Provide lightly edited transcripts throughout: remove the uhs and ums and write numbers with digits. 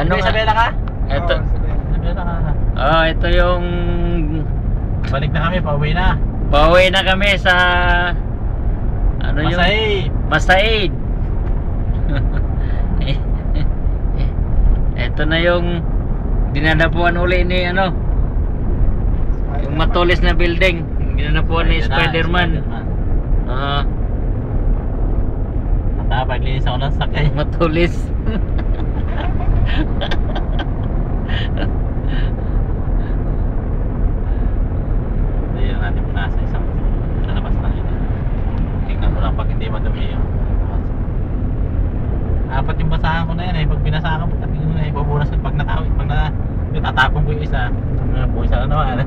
Ano nga? Isabela ka? Ito. Isabela ka. Oh, ito yung Balik na kami, pauwi na. pauwi na kami sa ano yung Masay. Masaid. Ito na yung dinadapuan uli ni ano, yung matulis na building, dinadapuan ni Spider-Man. Paglinis ako ng sakay. Matulis. Hindi na natin muna sa isang lalabas na yun. Tingnan ko lang pag hindi madumi yung apat yung basahan ko na yan eh. Pag binasahan ko, tingnan mo na ibubunas pag natawid. Pag tatapon ko yung isa, buong isa na naman.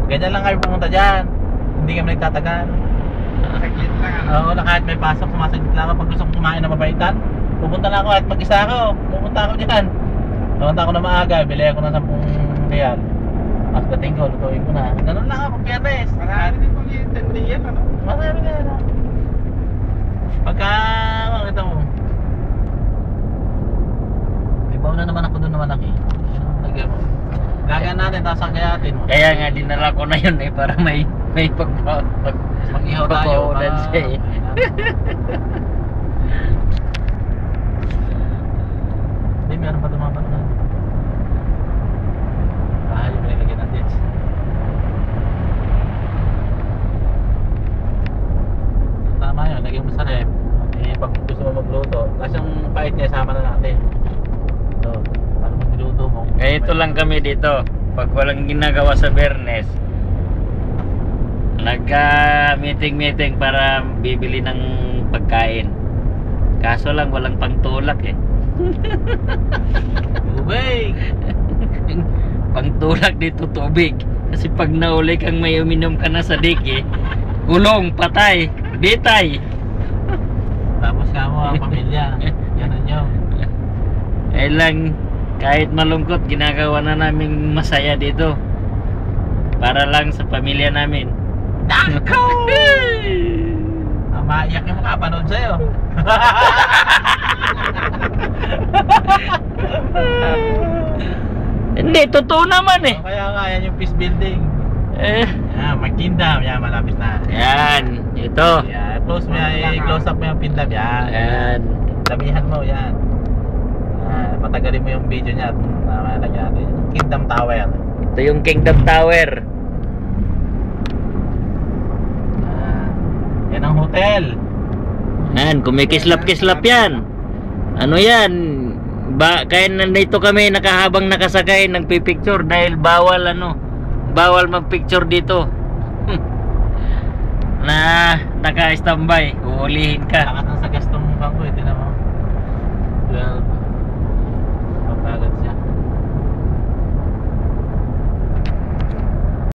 Ganyan lang kayo pumunta dyan. Hindi kami nagtatagal. Saglit lang ano. Oo, na kahit may pasok, sumasaglit lang ako. Pag gusto kong kumain na mabaitan, pupunta na ako at mag-isa ako. Pupunta ako dyan. Pupunta ako na maaga, bili ako ng 10 real. Pagdating ko, lutuin ko na. Ganun lang ako, Piernes. Marami din pong intindi yan ano. Marami na yan. Pagka, ito mo. May baon na naman ako doon naman ako. Lagyan mo. Gagaan natin, tapos sagayatin mo. Kaya nga dinala ko na yun eh, para may Mag-ihaw tayo. pagpaulan siya eh. Hindi, meron pa tumapat na. Bahay yung pinilagyan ng ditch. Tama yun, lagyan mo sa rep. Eh, pag gusto mo magluto, kasi yung pait niya, sama na natin. Ito, para magluto mo. Ganito lang kami dito. Pag walang ginagawa sa Bernes, nagka-meeting para bibili ng pagkain. Kaso lang walang pangtulak eh. Tubig! Pangtulak dito tubig. Kasi pag nauli kang may uminom ka na sa diki, kulong, patay, bitay. Tapos ka mo ang pamilya. Yan yun. Eh lang, kahit malungkot, ginagawa na namin masaya dito. Para lang sa pamilya namin. Dako! Maiyak yung makapanood sa'yo. Hindi, totoo naman eh. Kaya nga, yan yung peace building. Yan, mag-kingdom. Yan, malapit na. Yan, ito. Yan, close mo yan. I-close up mo yung pindam. Yan. Yan. Damihan mo, yan. Patagalin mo yung video niya. Lagyan natin. Kingdom Tower. Ito yung Kingdom Tower. Yan ang hotel. Yan, kumikislap-kislap yan. Ano yan? Kaya nandito kami nakahabang nakasakay nagpipicture dahil bawal magpicture dito. Na naka-standby, uulihin ka. Lakas ng sagas tong bangko eh, tinan mo.